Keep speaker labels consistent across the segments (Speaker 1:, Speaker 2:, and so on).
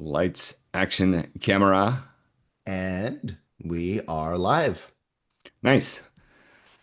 Speaker 1: Lights, action, camera.
Speaker 2: And we are live.
Speaker 1: Nice.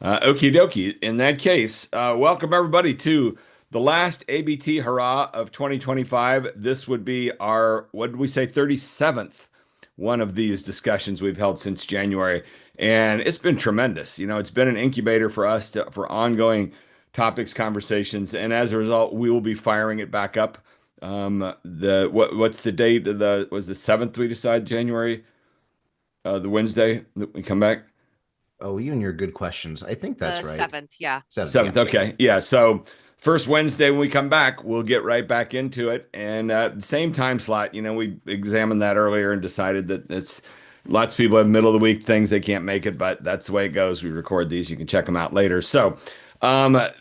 Speaker 1: Okie dokie. In that case, welcome everybody to the last ABT Hurrah of 2025. This would be our, what did we say, 37th one of these discussions we've held since January. And it's been tremendous. It's been an incubator for us for ongoing topics, conversations. And as a result, we will be firing it back up. What's the date of was the 7th we decide January? The Wednesday that we come back?
Speaker 2: Oh, you and your good questions. I think that's
Speaker 3: The
Speaker 2: right.
Speaker 3: 7th, yeah.
Speaker 2: Seventh, yeah.
Speaker 1: 7th. Okay. Yeah. So first Wednesday when we come back, we'll get right back into it. And same time slot, we examined that earlier and decided that it's lots of people have middle of the week things they can't make it, but that's the way it goes. We record these. You can check them out later. So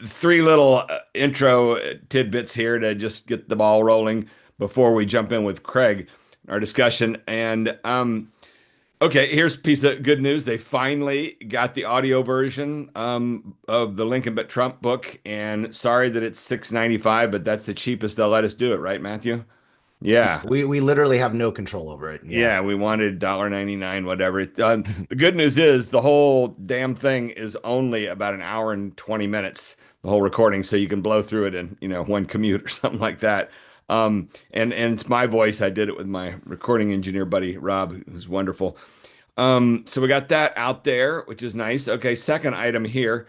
Speaker 1: three little intro tidbits here to just get the ball rolling before we jump in with Craig, our discussion. And okay, here's a piece of good news. They finally got the audio version of the Lincoln but Trump book, and sorry that it's 6.95, but that's the cheapest they'll let us do it, right, Matthew? Yeah.
Speaker 2: We literally have no control over it. Yeah.
Speaker 1: Yeah, we wanted $1.99, whatever. The good news is the whole damn thing is only about an hour and 20 minutes, the whole recording, so you can blow through it in, one commute or something like that. And it's my voice. I did it with my recording engineer buddy Rob, who's wonderful. So we got that out there, which is nice. Okay, second item here.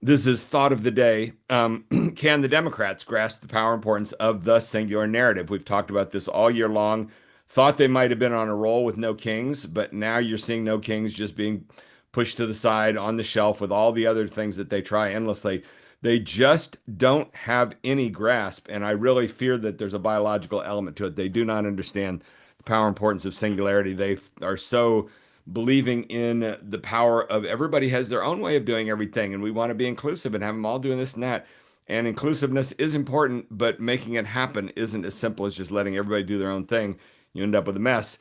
Speaker 1: This is thought of the day. Can the Democrats grasp the power importance of the singular narrative? We've talked about this all year long. Thought they might have been on a roll with no kings, but now you're seeing no kings just being pushed to the side on the shelf with all the other things that they try endlessly. They just don't have any grasp, and I really fear that there's a biological element to it. They do not understand the power and importance of singularity. They are so believing in the power of everybody has their own way of doing everything, and we want to be inclusive and have them all doing this and that. And inclusiveness is important, but making it happen isn't as simple as just letting everybody do their own thing. You end up with a mess.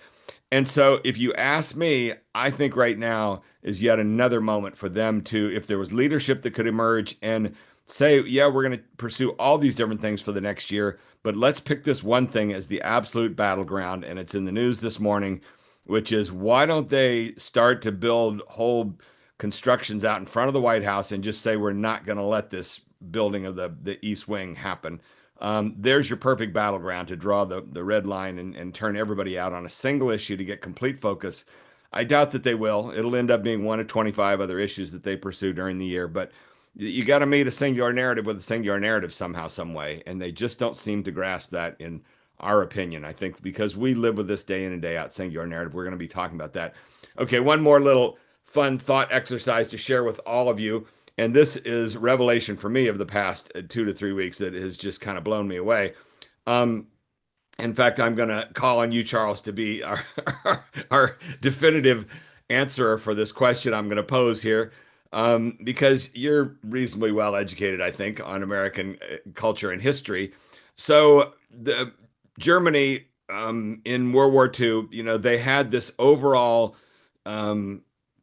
Speaker 1: And so, if you ask me, I think right now is yet another moment for them to, if there was leadership that could emerge and say, yeah, we're going to pursue all these different things for the next year, but let's pick this one thing as the absolute battleground. And it's in the news this morning, which is why don't they start to build whole constructions out in front of the White House and just say we're not going to let this building of the East Wing happen. There's your perfect battleground to draw the red line and turn everybody out on a single issue to get complete focus. I doubt that they will. It'll end up being one of 25 other issues that they pursue during the year, but you got to meet a singular narrative with a singular narrative somehow, some way, and they just don't seem to grasp that in our opinion. I think because we live with this day in and day out singular narrative, we're going to be talking about that. Okay, one more little fun thought exercise to share with all of you. And this is revelation for me of the past 2 to 3 weeks that has just kind of blown me away. Um, in fact, I'm going to call on you, Charles, to be our definitive answerer for this question I'm going to pose here. Because you're reasonably well educated, I think, on American culture and history. So the Germany in World War II, they had this overall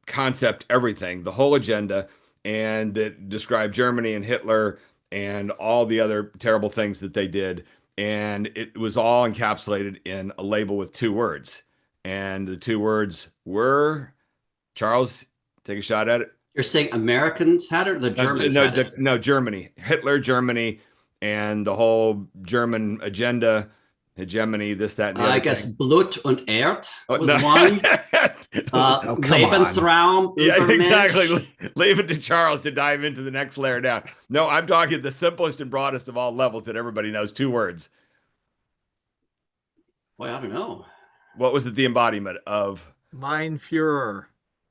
Speaker 1: concept, everything, the whole agenda, and that described Germany and Hitler and all the other terrible things that they did. And it was all encapsulated in a label with two words. And the two words were, Charles, take a shot at it.
Speaker 4: You're saying Americans had it or the Germans
Speaker 1: No,
Speaker 4: had it?
Speaker 1: no, Germany, Hitler, Germany, and the whole German agenda, hegemony, this, that, and the
Speaker 4: I
Speaker 1: other
Speaker 4: guess
Speaker 1: thing.
Speaker 4: Blut und Erd
Speaker 1: Oh,
Speaker 4: was
Speaker 1: no.
Speaker 4: one.
Speaker 2: Oh, come on.
Speaker 4: Lebensraum,
Speaker 1: Yeah,
Speaker 4: Übermensch.
Speaker 1: exactly. Leave it to Charles to dive into the next layer down. No, I'm talking the simplest and broadest of all levels that everybody knows. Two words.
Speaker 4: Boy, I don't know.
Speaker 1: What was it? The embodiment of?
Speaker 5: Mein Führer.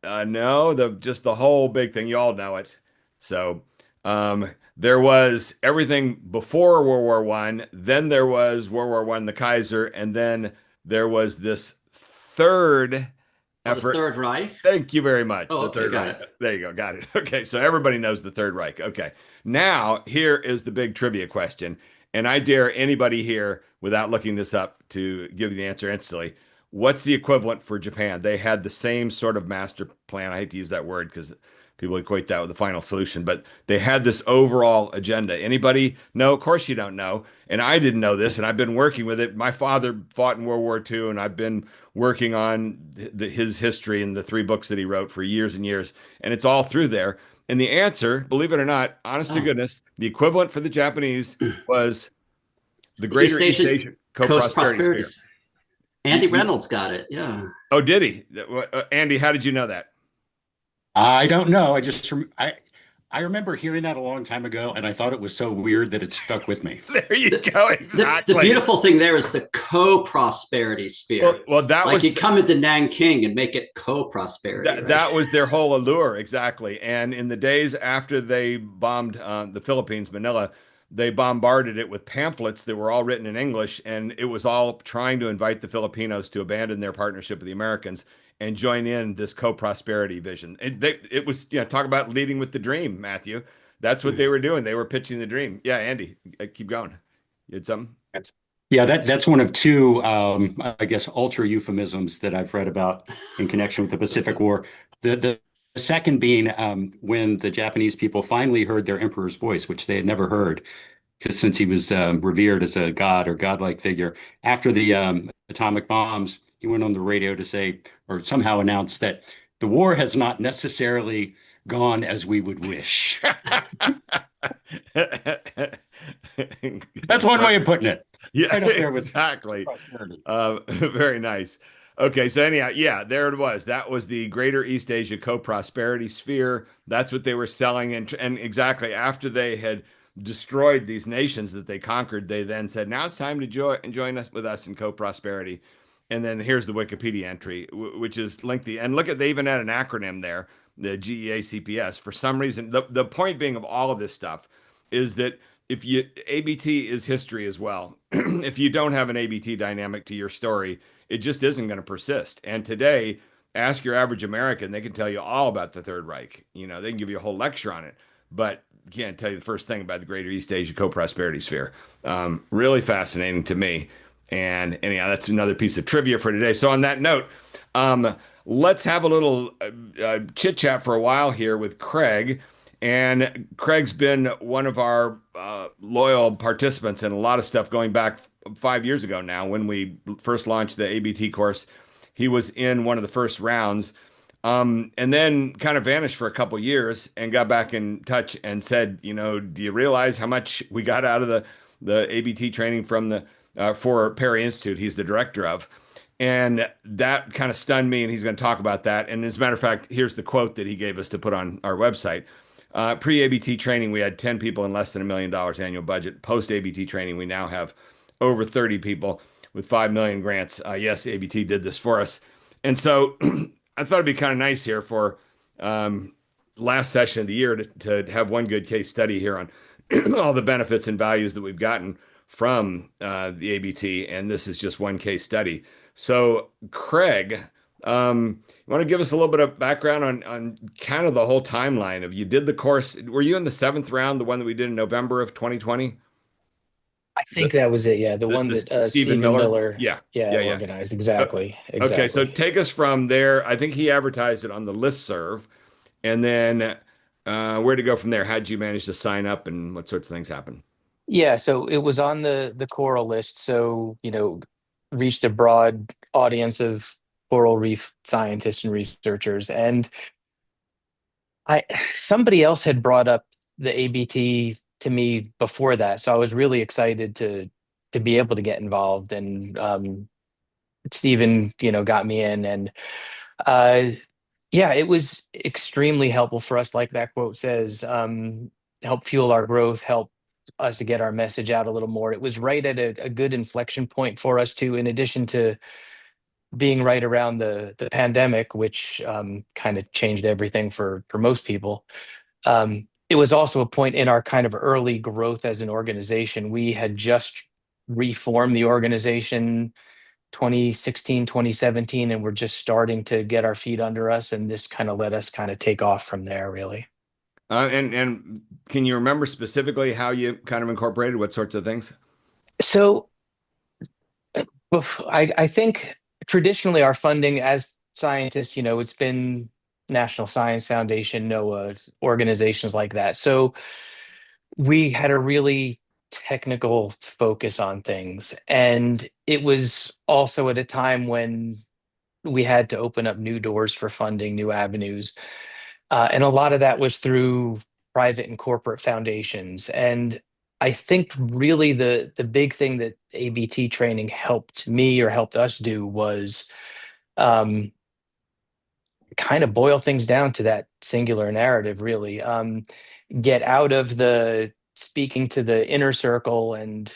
Speaker 1: No, just the whole big thing. You all know it. So there was everything before World War One. Then there was World War One, the Kaiser, and then there was this third
Speaker 4: Oh, the
Speaker 1: effort.
Speaker 4: Third Reich.
Speaker 1: Thank you very much.
Speaker 4: Oh,
Speaker 1: The
Speaker 4: okay,
Speaker 1: Third
Speaker 4: got
Speaker 1: Reich.
Speaker 4: it.
Speaker 1: There you go. Got it. Okay, so everybody knows the Third Reich. Okay, now here is the big trivia question, and I dare anybody here, without looking this up, to give you the answer instantly. What's the equivalent for Japan? They had the same sort of master plan. I hate to use that word because people equate that with the final solution. But they had this overall agenda. Anybody know? Of course you don't know. And I didn't know this, and I've been working with it. My father fought in World War II, and I've been working on his history and the 3 books that he wrote for years and years. And it's all through there. And the answer, believe it or not, honest to
Speaker 4: Oh,
Speaker 1: goodness, the equivalent for the Japanese was the
Speaker 4: the East
Speaker 1: Greater East
Speaker 4: Asian
Speaker 1: Asia
Speaker 4: Coast
Speaker 1: Co-Prosperity Sphere.
Speaker 4: Prosperities. Andy Reynolds got it. Yeah.
Speaker 1: Oh, did he? Andy, how did you know that?
Speaker 3: I don't know. I remember hearing that a long time ago, and I thought it was so weird that it stuck with me.
Speaker 1: There you
Speaker 4: The,
Speaker 1: go.
Speaker 4: the
Speaker 1: Exactly.
Speaker 4: beautiful thing there is the co-prosperity sphere.
Speaker 1: Well, that
Speaker 4: Like
Speaker 1: was
Speaker 4: you come into Nanking and make it co-prosperity, right?
Speaker 1: that was their whole allure, exactly. And in the days after they bombed the Philippines, Manila, they bombarded it with pamphlets that were all written in English, and it was all trying to invite the Filipinos to abandon their partnership with the Americans and join in this co-prosperity vision. It was, talk about leading with the dream, Matthew. That's what they were doing. They were pitching the dream. Yeah, Andy, keep going. You had something?
Speaker 3: That's, yeah, that's one of two, I guess, ultra euphemisms that I've read about in connection with the Pacific War. The second being when the Japanese people finally heard their emperor's voice, which they had never heard, because since he was revered as a god or godlike figure. After the atomic bombs, he went on the radio to say, or somehow announced that the war has not necessarily gone as we would wish. That's one way of putting it.
Speaker 1: Yeah,
Speaker 3: Right up there with
Speaker 1: exactly.
Speaker 3: prosperity.
Speaker 1: Very nice. Okay, so anyhow, yeah, there it was. That was the Greater East Asia Co-Prosperity Sphere. That's what they were selling, and exactly after they had destroyed these nations that they conquered, they then said, "Now it's time to join us with us in co-prosperity." And then here's the Wikipedia entry, which is lengthy. And look at, they even had an acronym there, the GEACPS. For some reason, the point being of all of this stuff is that if you ABT is history as well. If you don't have an ABT dynamic to your story, it just isn't going to persist. And today, ask your average American, they can tell you all about the Third Reich. They can give you a whole lecture on it, but can't tell you the first thing about the Greater East Asia Co-Prosperity Sphere. Really fascinating to me. And anyhow, that's another piece of trivia for today. So on that note, let's have a little chit chat for a while here with Craig. And Craig's been one of our loyal participants in a lot of stuff going back 5 years ago now when we first launched the ABT course. He was in one of the first rounds. And then kind of vanished for a couple years and got back in touch and said, do you realize how much we got out of the ABT training from the for Perry Institute? He's the director of. And that kind of stunned me, and he's going to talk about that. And as a matter of fact, here's the quote that he gave us to put on our website. Pre-ABT training, we had 10 people and less than $1 million annual budget. Post-ABT training, we now have over 30 people with 5 million grants. Yes, ABT did this for us. And so I thought it'd be kind of nice here for last session of the year to have one good case study here on all the benefits and values that we've gotten from the ABT. And this is just one case study. So Craig, you want to give us a little bit of background on kind of the whole timeline of, you did the course. Were you in the 7th round, the one that we did in November of 2020?
Speaker 5: I think that was it. Yeah, the one that Stephen Miller,
Speaker 1: Yeah, yeah.
Speaker 5: organized. Exactly.
Speaker 1: Okay, so take us from there. I think he advertised it on the listserv, and then where to go from there? How did you manage to sign up, and what sorts of things happen?
Speaker 5: Yeah, so it was on the Coral list. So, reached a broad audience of coral reef scientists and researchers. And somebody else had brought up the ABT to me before that. So I was really excited to be able to get involved. And Stephen, got me in. And uh yeah, it was extremely helpful for us, like that quote says, help fuel our growth, help us to get our message out a little more. It was right at a good inflection point for us too, in addition to being right around the pandemic, which kind of changed everything for most people. It was also a point in our kind of early growth as an organization. We had just reformed the organization 2016, 2017, and we're just starting to get our feet under us. And this kind of let us kind of take off from there, really.
Speaker 1: And can you remember specifically how you kind of incorporated what sorts of things?
Speaker 5: So I think traditionally our funding as scientists, it's been National Science Foundation, NOAA, organizations like that. So we had a really technical focus on things. And it was also at a time when we had to open up new doors for funding, new avenues. And a lot of that was through private and corporate foundations. And I think really the big thing that ABT training helped me or helped us do was um, kind of boil things down to that singular narrative, really. Get out of the speaking to the inner circle and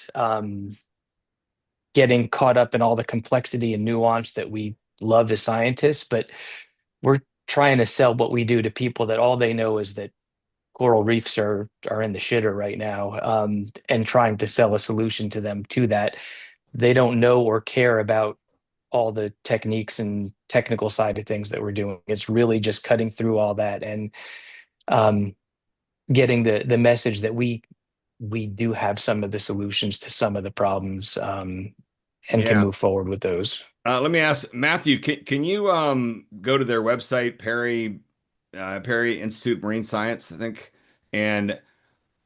Speaker 5: getting caught up in all the complexity and nuance that we love as scientists, but we're trying to sell what we do to people that all they know is that coral reefs are in the shitter right now, and trying to sell a solution to them to that. They don't know or care about all the techniques and technical side of things that we're doing. It's really just cutting through all that and um, getting the message that we do have some of the solutions to some of the problems, and can
Speaker 1: Yeah.
Speaker 5: move forward with those.
Speaker 1: Let me ask Matthew, can you go to their website, Perry Institute of Marine Science, I think, and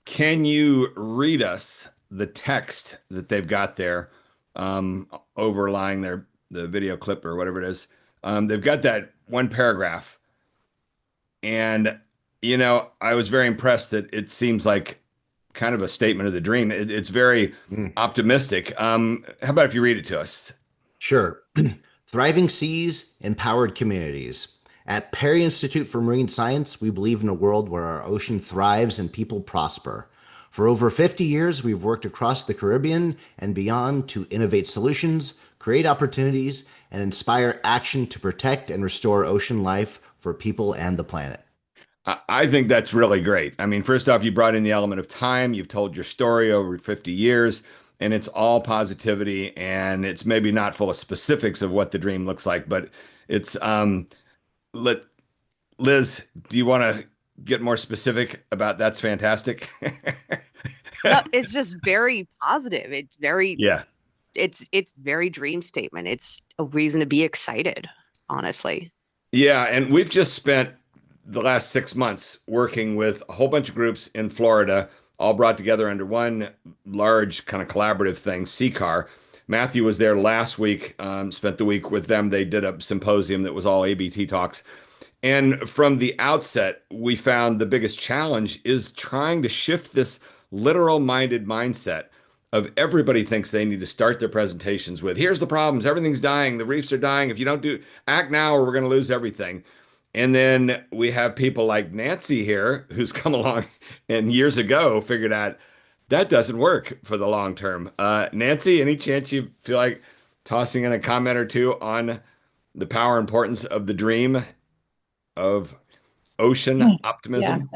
Speaker 1: can you read us the text that they've got there, overlying the video clip or whatever it is? They've got that one paragraph, and I was very impressed that it seems like kind of a statement of the dream. It's very
Speaker 2: Mm.
Speaker 1: optimistic. How about if you read it to us?
Speaker 2: Sure. Thriving seas, empowered communities. At Perry Institute for Marine Science, we believe in a world where our ocean thrives and people prosper. For over 50 years, we've worked across the Caribbean and beyond to innovate solutions, create opportunities, and inspire action to protect and restore ocean life for people and the planet.
Speaker 1: I think that's really great. I mean, first off, you brought in the element of time. You've told your story over 50 years, and it's all positivity, and it's maybe not full of specifics of what the dream looks like, but it's let Liz, do you want to get more specific about that's fantastic?
Speaker 6: No, it's just very positive. It's very
Speaker 1: Yeah.
Speaker 6: it's very dream statement. It's a reason to be excited, honestly.
Speaker 1: Yeah, and we've just spent the last 6 months working with a whole bunch of groups in Florida, all brought together under one large kind of collaborative thing, CCAR. Matthew was there last week, spent the week with them. They did a symposium that was all ABT talks. And from the outset, we found the biggest challenge is trying to shift this literal minded mindset of everybody thinks they need to start their presentations with, here's the problems, everything's dying, the reefs are dying. If you don't act now, or we're going to lose everything. And then we have people like Nancy here, who's come along and years ago figured out that doesn't work for the long term. Nancy, any chance you feel like tossing in a comment or two on the power and importance of the dream of ocean
Speaker 7: Yeah.
Speaker 1: optimism?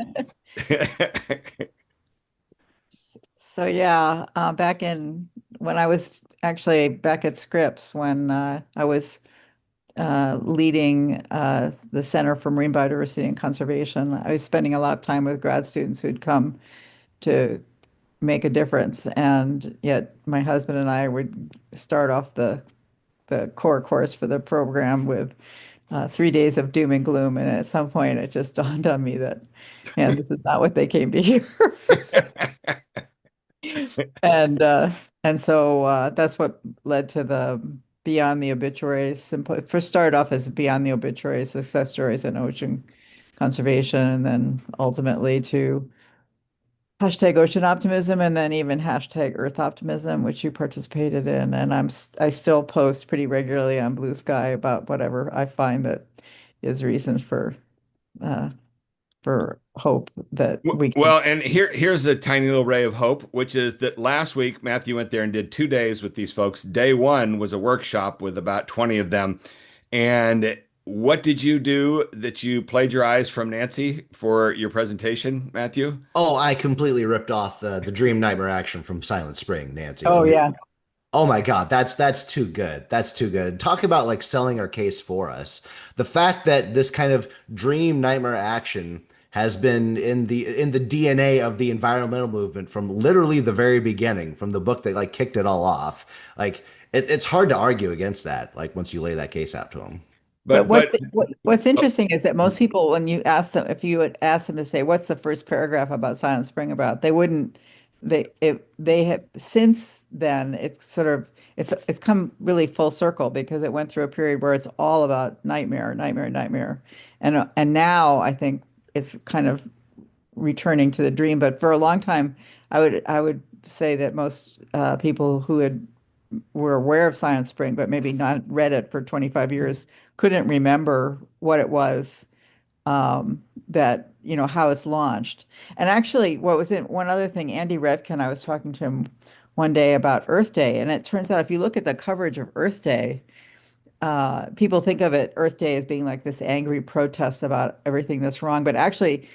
Speaker 7: So yeah, back in when I was actually back at Scripps when I was leading the Center for Marine Biodiversity and Conservation, I was spending a lot of time with grad students who'd come to make a difference, and yet my husband and I would start off the core course for the program with 3 days of doom and gloom, and at some point it just dawned on me that, man, this is not what they came to hear. And so that's what led to the Beyond the Obituaries. First started off as Beyond the Obituaries, Success Stories in Ocean Conservation, and then ultimately to hashtag Ocean Optimism, and then even hashtag Earth Optimism, which you participated in. And I still post pretty regularly on Blue Sky about whatever I find that is reasons uh, for hope that we can.
Speaker 1: Well, and here's a tiny little ray of hope, which is that last week Matthew went there and did 2 days with these folks. Day one was a workshop with about 20 of them. And what did you do that you plagiarized from Nancy for your presentation, Matthew?
Speaker 2: Oh, I completely ripped off the Dream Nightmare action from Silent Spring, Nancy.
Speaker 7: Oh yeah.
Speaker 2: Oh my God, that's too good. That's too good. Talk about like selling our case for us. The fact that this kind of dream nightmare action has been in the DNA of the environmental movement from literally the very beginning, from the book that like kicked it all off. Like it's hard to argue against that, like once you lay that case out to them.
Speaker 7: But
Speaker 1: but
Speaker 7: what's interesting is that most people, when you ask them, if you would ask them to say, "What's the first paragraph about Silent Spring about?" They wouldn't. They have since then. It's sort of it's come really full circle because it went through a period where it's all about nightmare, nightmare, nightmare, and now I think it's kind of returning to the dream. But for a long time, I would say that most people who were aware of Silent Spring, but maybe not read it for 25 years, couldn't remember what it was, that, how it's launched. And actually, what was it? One other thing, Andy Revkin, I was talking to him one day about Earth Day, and it turns out if you look at the coverage of Earth Day, people think of it, Earth Day, as being like this angry protest about everything that's wrong. But actually,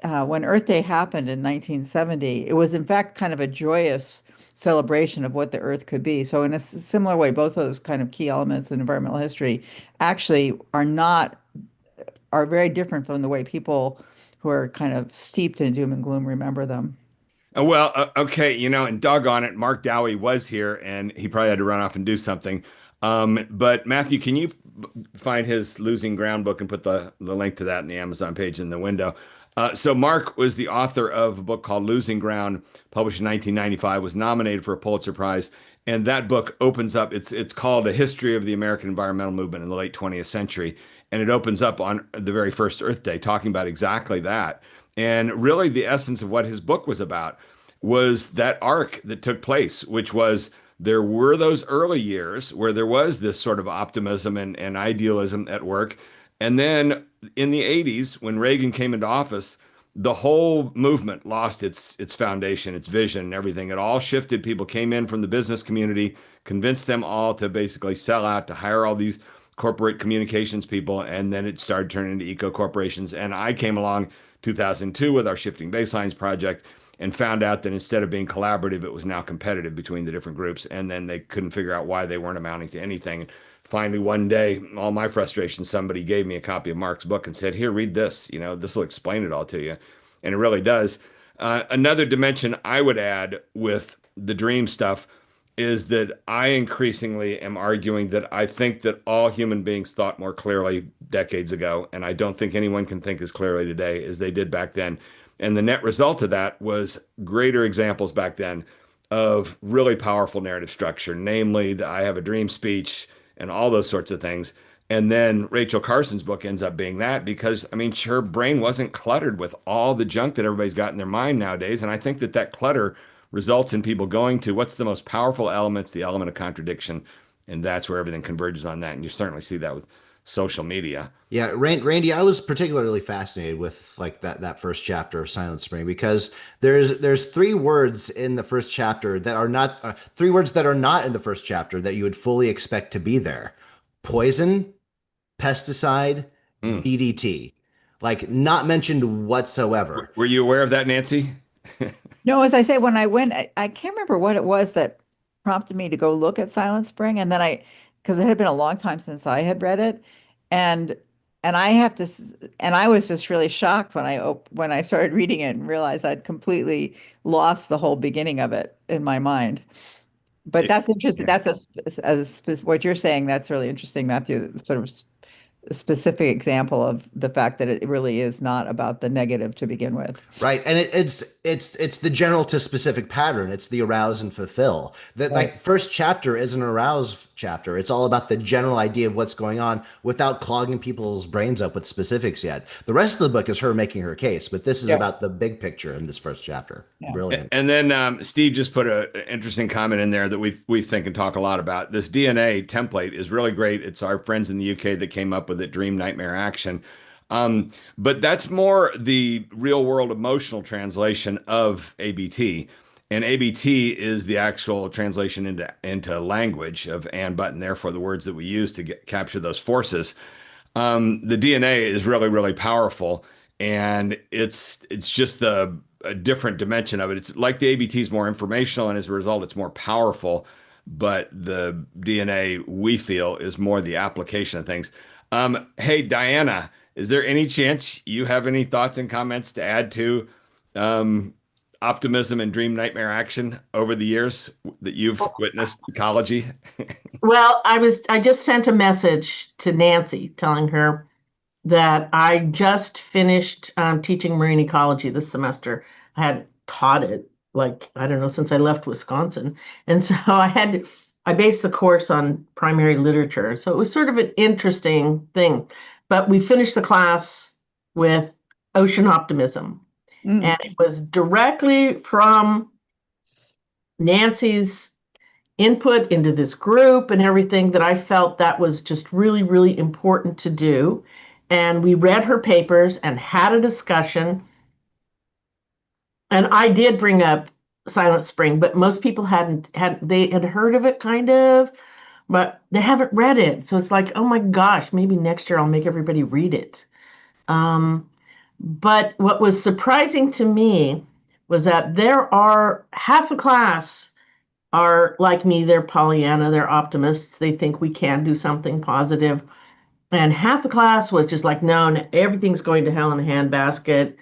Speaker 7: when Earth Day happened in 1970, it was in fact kind of a joyous celebration of what the Earth could be. So in a similar way, both of those kind of key elements in environmental history actually are very different from the way people who are kind of steeped in doom and gloom remember them.
Speaker 1: Well, okay, and doggone it, Mark Dowie was here, and he probably had to run off and do something. But Matthew, can you find his Losing Ground book and put the link to that in the Amazon page in the window? So Mark was the author of a book called Losing Ground, published in 1995, was nominated for a Pulitzer Prize, and that book opens up. It's called A History of the American Environmental Movement in the Late 20th Century, and it opens up on the very first Earth Day, talking about exactly that. And really, the essence of what his book was about was that arc that took place, which was there were those early years where there was this sort of optimism and idealism at work. And then in the 80s, when Reagan came into office, the whole movement lost its foundation, its vision, and everything. It all shifted. People came in from the business community, convinced them all to basically sell out, to hire all these corporate communications people, and then it started turning into eco corporations. And I came along 2002 with our Shifting Baselines project and found out that instead of being collaborative, it was now competitive between the different groups. And then they couldn't figure out why they weren't amounting to anything. And finally, one day, all my frustration, somebody gave me a copy of Mark's book and said, "Here, read this. This will explain it all to you." And it really does. Another dimension I would add with the dream stuff is that I increasingly am arguing that I think that all human beings thought more clearly decades ago, and I don't think anyone can think as clearly today as they did back then. And the net result of that was greater examples back then of really powerful narrative structure, namely the I Have a Dream speech and all those sorts of things. And then Rachel Carson's book ends up being that because, I mean, her brain wasn't cluttered with all the junk that everybody's got in their mind nowadays. And I think that clutter results in people going to what's the most powerful elements, the element of contradiction. And that's where everything converges on that. And you certainly see that with social media.
Speaker 2: Yeah, Randy, I was particularly fascinated with like that first chapter of Silent Spring because there's three words in the first chapter that are not three words that are not in the first chapter that you would fully expect to be there: poison, pesticide,
Speaker 1: Mm.
Speaker 2: DDT. Like not mentioned whatsoever.
Speaker 1: Were you aware of that, Nancy?
Speaker 7: No, as I say, when I went, I can't remember what it was that prompted me to go look at Silent Spring, and then because it had been a long time since I had read it, and and I have to, and I was just really shocked when I started reading it and realized I'd completely lost the whole beginning of it in my mind. But that's interesting.
Speaker 1: Yeah.
Speaker 7: What you're saying. That's really interesting, Matthew. Sort of a specific example of the fact that it really is not about the negative to begin with.
Speaker 2: Right. And it's the general to specific pattern. It's the arouse and fulfill. That
Speaker 7: Right.
Speaker 2: like first chapter is an arouse chapter. It's all about the general idea of what's going on without clogging people's brains up with specifics yet. The rest of the book is her making her case, but this is
Speaker 7: Yeah.
Speaker 2: about the big picture in this first chapter.
Speaker 7: Yeah.
Speaker 2: Brilliant.
Speaker 1: And then Steve just put an interesting comment in there that we think and talk a lot about. This DNA template is really great. It's our friends in the UK that came up with it, Dream, Nightmare, Action. But that's more the real world emotional translation of ABT. And ABT is the actual translation into language of and but, and therefore the words that we use to capture those forces. The DNA is really, really powerful, and it's just a different dimension of it. It's like the ABT is more informational, and as a result, it's more powerful. But the DNA we feel is more the application of things. Hey, Diana, is there any chance you have any thoughts and comments to add to um, optimism and dream nightmare action over the years that you've witnessed ecology?
Speaker 8: Well, I just sent a message to Nancy telling her that I just finished teaching marine ecology this semester. I had taught it like, I don't know, since I left Wisconsin. And so I based the course on primary literature. So it was sort of an interesting thing. But we finished the class with ocean optimism. And it was directly from Nancy's input into this group and everything that I felt that was just really, really important to do. And we read her papers and had a discussion. And I did bring up Silent Spring, but most people they had heard of it kind of, but they haven't read it. So it's like, oh my gosh, maybe next year I'll make everybody read it. But what was surprising to me was that there are half the class are like me, they're Pollyanna, they're optimists. They think we can do something positive. And half the class was just like, no, everything's going to hell in a handbasket.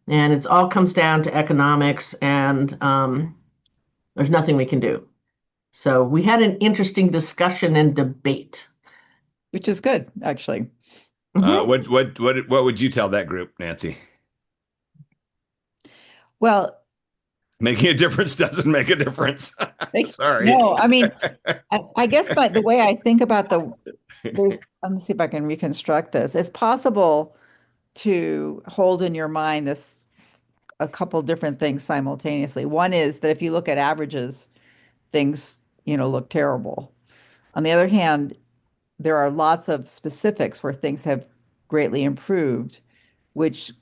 Speaker 8: And it's all comes down to economics, and there's nothing we can do. So we had an interesting discussion and debate.
Speaker 7: Which is good, actually.
Speaker 1: What would you tell that group, Nancy?
Speaker 7: Well,
Speaker 1: making a difference doesn't make a difference. Sorry.
Speaker 7: No, I mean, I guess the way I think about let me see if I can reconstruct this. It's possible to hold in your mind a couple different things simultaneously. One is that if you look at averages, things, look terrible. On the other hand, there are lots of specifics where things have greatly improved, which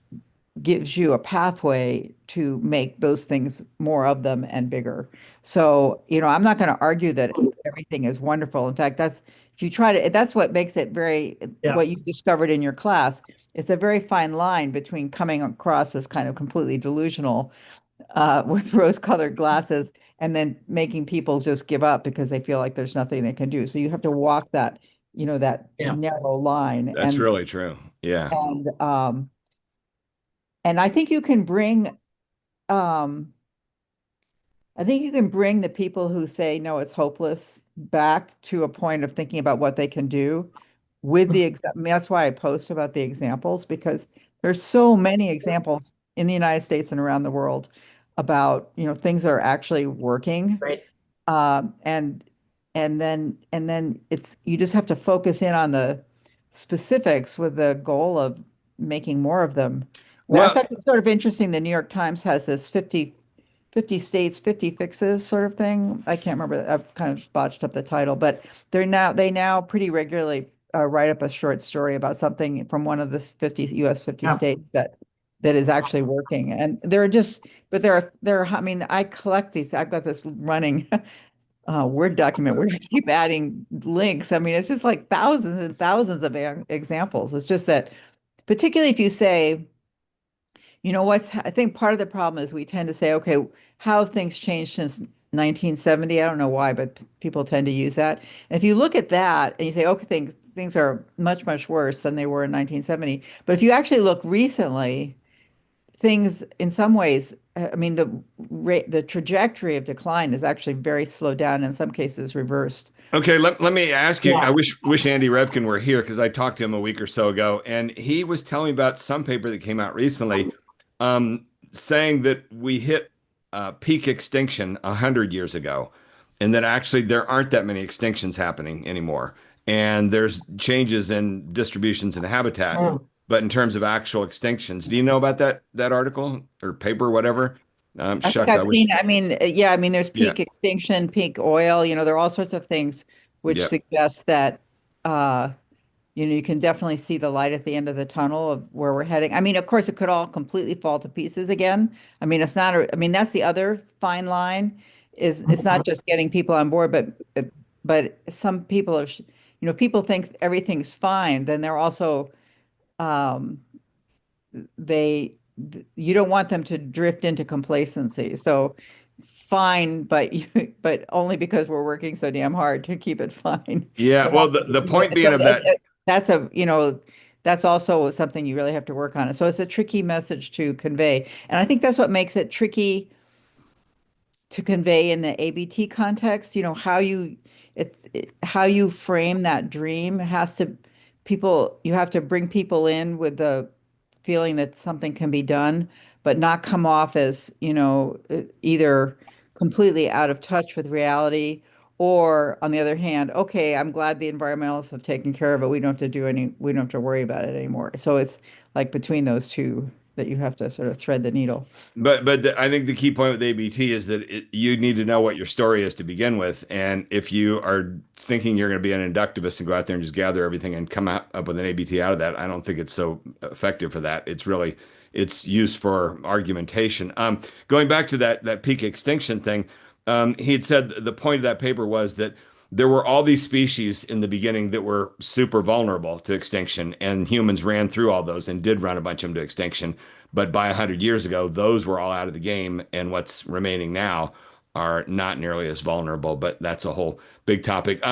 Speaker 7: gives you a pathway to make those things more of them and bigger. So, I'm not going to argue that everything is wonderful. In fact, that's what makes it what you discovered in your class. It's a very fine line between coming across as kind of completely delusional with rose-colored glasses and then making people just give up because they feel like there's nothing they can do. So you have to walk that, narrow line.
Speaker 1: That's really true. Yeah.
Speaker 7: And I think you can bring the people who say, no, it's hopeless back to a point of thinking about what they can do with that's why I post about the examples, because there's so many examples in the United States and around the world about, things that are actually working.
Speaker 8: Right.
Speaker 7: And then you just have to focus in on the specifics with the goal of making more of them. Well, I thought it's sort of interesting. The New York Times has this 50 states, 50 fixes sort of thing. I can't remember. I've kind of botched up the title, but they now pretty regularly write up a short story about something from one of the 50 US 50 states that is actually working. And I mean, I collect these. I've got this running Word document where I keep adding links. I mean, it's just like thousands and thousands of examples. It's just that, particularly if you say, I think part of the problem is we tend to say, okay, how have things changed since 1970? I don't know why, but people tend to use that. And if you look at that and you say, okay, things are much, much worse than they were in 1970. But if you actually look recently, things in some ways, I mean, the trajectory of decline is actually very slowed down, in some cases reversed.
Speaker 1: Okay, let me ask you. I wish Andy Revkin were here, because I talked to him a week or so ago, and he was telling me about some paper that came out recently, saying that we hit peak extinction 100 years ago, and that actually there aren't that many extinctions happening anymore, and there's changes in distributions and habitat. But in terms of actual extinctions, do you know about that article or paper, whatever? Shucks,
Speaker 7: I mean, there's peak extinction, peak oil. There are all sorts of things which suggest that you can definitely see the light at the end of the tunnel of where we're heading. I mean, of course, it could all completely fall to pieces again. I mean, it's not. I mean, that's the other fine line. It's not just getting people on board, but some people have, if people think everything's fine, then they're also you don't want them to drift into complacency. So fine, but only because we're working so damn hard to keep it fine.
Speaker 1: Yeah. Well, the point being of that,
Speaker 7: that's also something you really have to work on. So it's a tricky message to convey. And I think that's what makes it tricky to convey in the ABT context, how you frame that dream has to you have to bring people in with the feeling that something can be done, but not come off as, either completely out of touch with reality, or on the other hand, okay, I'm glad the environmentalists have taken care of it. We don't have to worry about it anymore. So it's like between those two that you have to sort of thread the needle.
Speaker 1: But I think the key point with ABT is that you need to know what your story is to begin with. And if you are thinking you're going to be an inductivist and go out there and just gather everything and come up with an ABT out of that, I don't think it's so effective for that. It's used for argumentation. Going back to that peak extinction thing, he had said the point of that paper was that there were all these species in the beginning that were super vulnerable to extinction, and humans ran through all those and did run a bunch of them to extinction. But by 100 years ago, those were all out of the game, and what's remaining now are not nearly as vulnerable. But that's a whole big topic.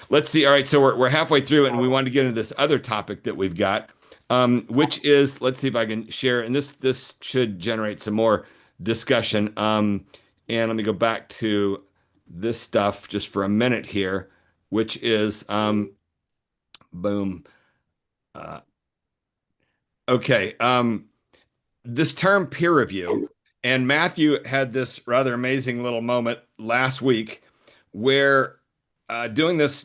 Speaker 1: Let's see. All right, so we're halfway through, and we want to get into this other topic that we've got, which is, let's see if I can share, and this should generate some more discussion. And let me go back to this stuff just for a minute here, which is boom. Okay. This term peer review, and Matthew had this rather amazing little moment last week where doing this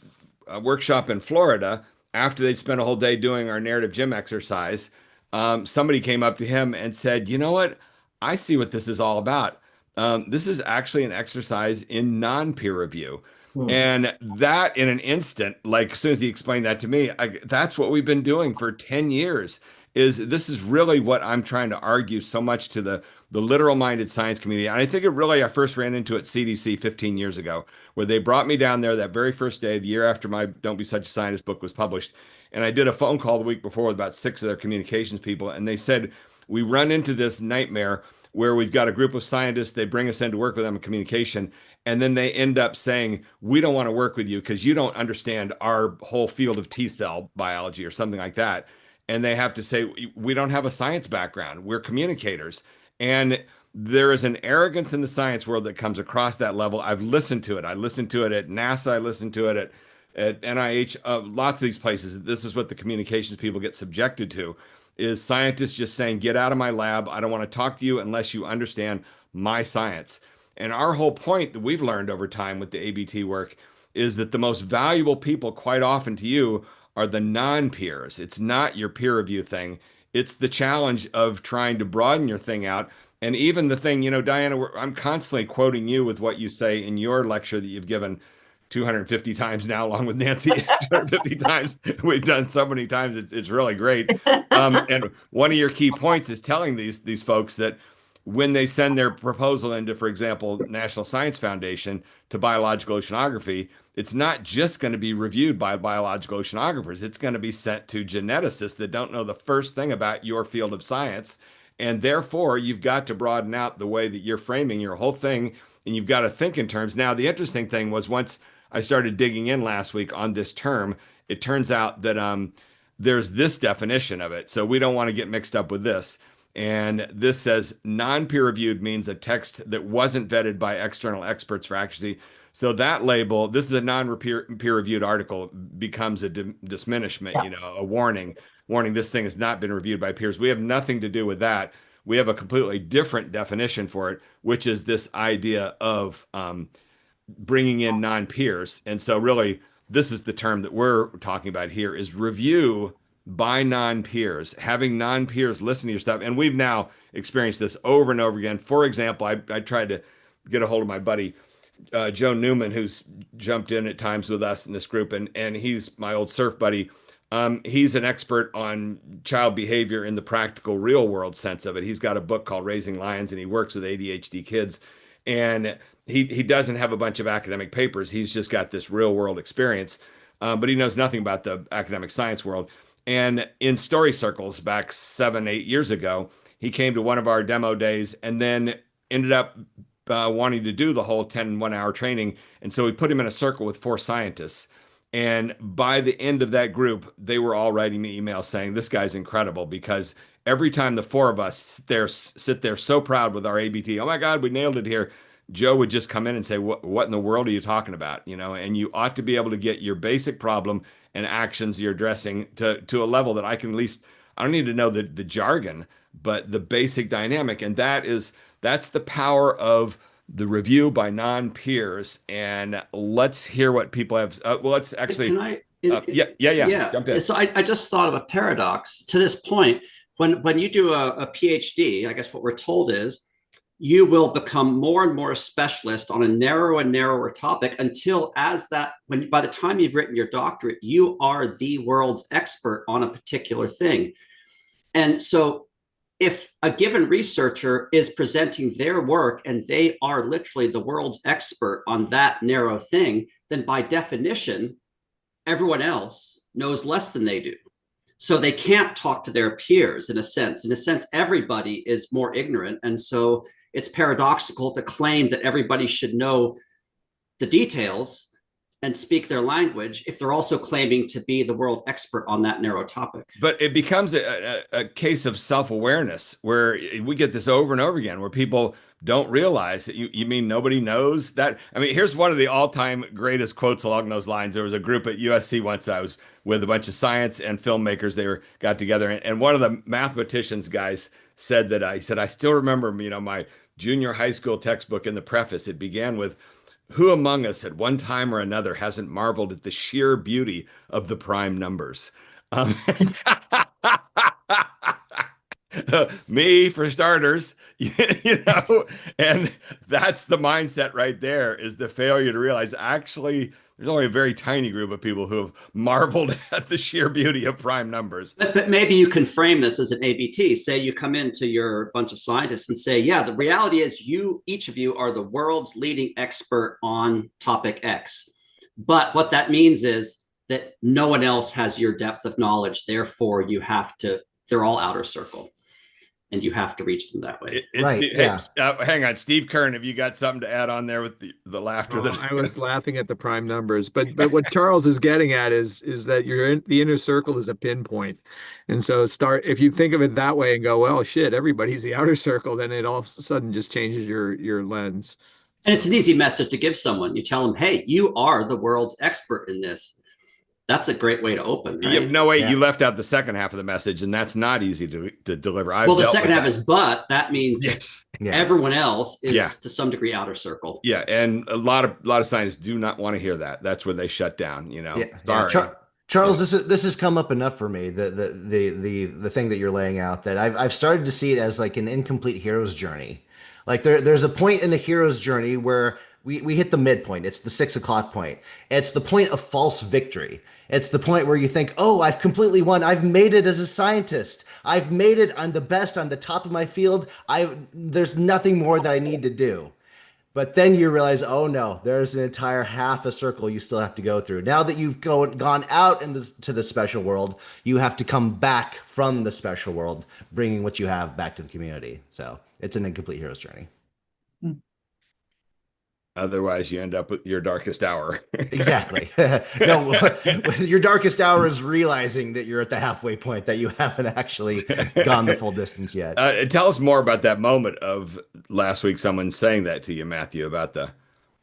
Speaker 1: workshop in Florida, after they'd spent a whole day doing our narrative gym exercise, somebody came up to him and said, "You know what? I see what this is all about. This is actually an exercise in non-peer review." And that in an instant, like as soon as he explained that to me, that's what we've been doing for 10 years. This is really what I'm trying to argue so much to the literal-minded science community. And I think I first ran into it at CDC 15 years ago, where they brought me down there that very first day, the year after my Don't Be Such a Scientist book was published. And I did a phone call the week before with about 6 of their communications people. And they said, we run into this nightmare where we've got a group of scientists, they bring us in to work with them in communication, and then they end up saying, we don't want to work with you because you don't understand our whole field of T cell biology or something like that. And they have to say, we don't have a science background. We're communicators. And there is an arrogance in the science world that comes across that level. I've listened to it. I listened to it at NASA. I listened to it at NIH, lots of these places. This is what the communications people get subjected to, is scientists just saying, get out of my lab. I don't want to talk to you unless you understand my science. And our whole point that we've learned over time with the ABT work is that the most valuable people quite often to you are the non-peers. It's not your peer review thing. It's the challenge of trying to broaden your thing out. And even the thing, Diana, I'm constantly quoting you with what you say in your lecture that you've given 250 times now, along with Nancy, 250 times. We've done so many times. It's really great. And one of your key points is telling these folks that when they send their proposal into, for example, National Science Foundation to biological oceanography, it's not just going to be reviewed by biological oceanographers. It's going to be sent to geneticists that don't know the first thing about your field of science. And therefore, you've got to broaden out the way that you're framing your whole thing, and you've got to think in terms. Now, the interesting thing was once I started digging in last week on this term, it turns out that there's this definition of it. So we don't want to get mixed up with this. And this says non-peer reviewed means a text that wasn't vetted by external experts for accuracy. So that label, this is a non-peer reviewed article, becomes a diminishment, a warning. This thing has not been reviewed by peers. We have nothing to do with that. We have a completely different definition for it, which is this idea of bringing in non-peers. And so really, this is the term that we're talking about here, is review by non-peers, having non-peers listen to your stuff. And we've now experienced this over and over again. For example, I tried to get a hold of my buddy, Joe Newman, who's jumped in at times with us in this group. And he's my old surf buddy. He's an expert on child behavior in the practical real world sense of it. He's got a book called Raising Lions, and he works with ADHD kids. And he doesn't have a bunch of academic papers. He's just got this real world experience, but he knows nothing about the academic science world. And in story circles back 7-8 years ago, he came to one of our demo days and then ended up wanting to do the whole 10 1-hour training. And so we put him in a circle with 4 scientists. And by the end of that group, they were all writing me emails saying, this guy's incredible, because every time the 4 of us sit there so proud with our ABT, oh my God, we nailed it here. Joe would just come in and say, what in the world are you talking about? And you ought to be able to get your basic problem and actions you're addressing to a level that I can at least, I don't need to know the jargon, but the basic dynamic. And that's the power of the review by non-peers. And let's hear what people have. Well, let's actually,
Speaker 4: Can I?
Speaker 1: yeah. Jump in.
Speaker 4: So I just thought of a paradox to this point. When you do a PhD, I guess what we're told is you will become more and more a specialist on a narrower and narrower topic until by the time you've written your doctorate, you are the world's expert on a particular thing. And so if a given researcher is presenting their work and they are literally the world's expert on that narrow thing, then by definition, everyone else knows less than they do. So they can't talk to their peers in a sense. In a sense, everybody is more ignorant. And so it's paradoxical to claim that everybody should know the details and speak their language if they're also claiming to be the world expert on that narrow topic.
Speaker 1: But it becomes a case of self-awareness where we get this over and over again, where people don't realize that you mean nobody knows that. I mean, here's one of the all-time greatest quotes along those lines. There was a group at USC once. I was with a bunch of science and filmmakers. Got together, and one of the mathematicians guys said that I still remember, my junior high school textbook in the preface. It began with, "Who among us at one time or another hasn't marveled at the sheer beauty of the prime numbers?" Me, for starters, and that's the mindset right there, is the failure to realize actually there's only a very tiny group of people who have marveled at the sheer beauty of prime numbers.
Speaker 4: But maybe you can frame this as an ABT. Say you come into your bunch of scientists and say, yeah, the reality is each of you are the world's leading expert on topic X. But what that means is that no one else has your depth of knowledge. Therefore, they're all outer circle. And you have to reach them that way.
Speaker 2: Right.
Speaker 1: Yeah. Hang on, Steve Kern, have you got something to add on there with the laughter?
Speaker 9: I was laughing at the prime numbers, but what Charles is getting at is that the inner circle is a pinpoint, and so if you think of it that way and go, well, shit, everybody's the outer circle, then it all of a sudden just changes your lens.
Speaker 4: And it's an easy message to give someone. You tell them, hey, you are the world's expert in this. That's a great way to open. Right?
Speaker 1: No, wait, you left out the second half of the message, and that's not easy to deliver.
Speaker 4: Well, the second half is, but that means
Speaker 1: yes,
Speaker 4: everyone else is to some degree outer circle.
Speaker 1: Yeah, and a lot of scientists do not want to hear that. That's where they shut down. Sorry.
Speaker 2: Charles, this has come up enough for me. The thing that you're laying out, that I've started to see it as like an incomplete hero's journey. Like there's a point in the hero's journey where we hit the midpoint. It's the 6 o'clock point. It's the point of false victory. It's the point where you think, oh, I've completely won. I've made it as a scientist. I've made it. I'm the best. I'm the top of my field. There's nothing more that I need to do. But then you realize, oh no, there's an entire half a circle you still have to go through. Now that you've gone out to the special world, you have to come back from the special world, bringing what you have back to the community. So it's an incomplete hero's journey.
Speaker 1: Otherwise, you end up with your darkest hour.
Speaker 2: Exactly. No, your darkest hour is realizing that you're at the halfway point, that you haven't actually gone the full distance yet.
Speaker 1: Tell us more about that moment of last week, someone saying that to you, Matthew, about the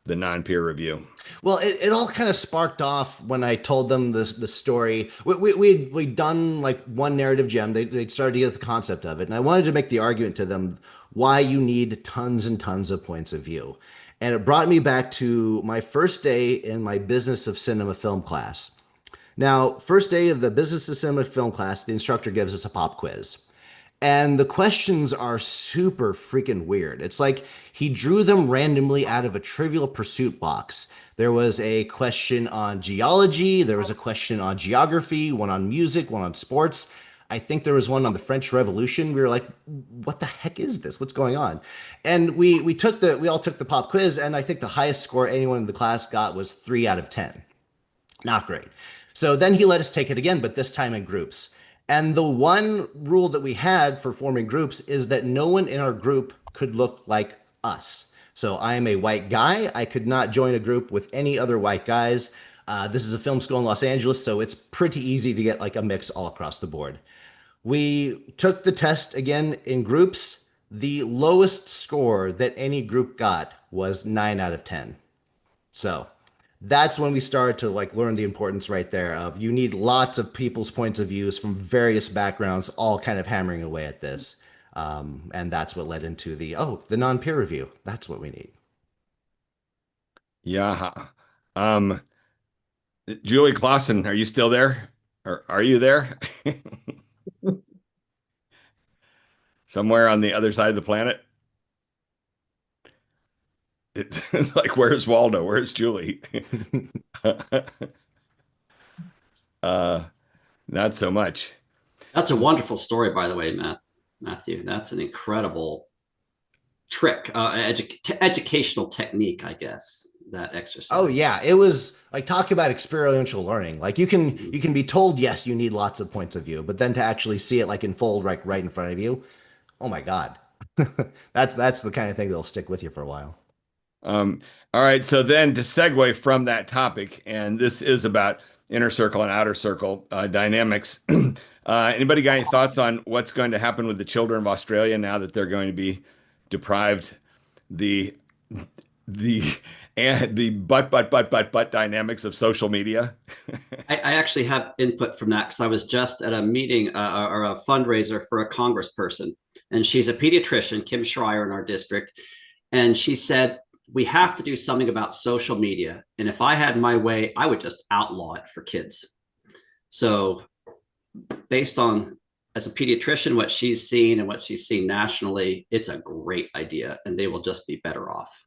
Speaker 1: non-peer review.
Speaker 2: Well, it all kind of sparked off when I told them the story. We'd done like one narrative gem. They'd started to get the concept of it. And I wanted to make the argument to them why you need tons and tons of points of view. And it brought me back to my first day in my business of cinema film class. Now, first day of the business of cinema film class, the instructor gives us a pop quiz. And the questions are super freaking weird. It's like he drew them randomly out of a Trivial Pursuit box. There was a question on geology. There was a question on geography, one on music, one on sports. I think there was one on the French Revolution. We were like, what the heck is this? What's going on? And we all took the pop quiz, and I think the highest score anyone in the class got was 3 out of 10. Not great. So then he let us take it again, but this time in groups. And the one rule that we had for forming groups is that no one in our group could look like us. So I am a white guy. I could not join a group with any other white guys. This is a film school in Los Angeles, so it's pretty easy to get like a mix all across the board. We took the test again in groups. The lowest score that any group got was 9 out of 10. So that's when we started to like learn the importance right there of you need lots of people's points of views from various backgrounds, all kind of hammering away at this. And that's what led into the non-peer review. That's what we need.
Speaker 1: Yeah. Um, Julie Clausen, are you still there? Or are you there? Somewhere on the other side of the planet? It's like, where's Waldo? Where's Julie? uh, Not so much.
Speaker 4: That's a wonderful story, by the way, Matthew. That's an incredible trick, educational technique, I guess, that exercise.
Speaker 2: Oh yeah, it was like talk about experiential learning. Like you can be told yes, you need lots of points of view, but then to actually see it like unfold right in front of you, oh my God, that's the kind of thing that'll stick with you for a while.
Speaker 1: Um, all right, so then to segue from that topic, and this is about inner circle and outer circle dynamics. Anybody got any thoughts on what's going to happen with the children of Australia now that they're going to be deprived the the and the but dynamics of social media?
Speaker 4: I actually have input from that because I was just at a meeting or a fundraiser for a congressperson, and she's a pediatrician, Kim Schreier in our district, and she said, we have to do something about social media. And if I had my way, I would just outlaw it for kids. So based on, as a pediatrician, what she's seen and what she's seen nationally, it's a great idea and they will just be better off.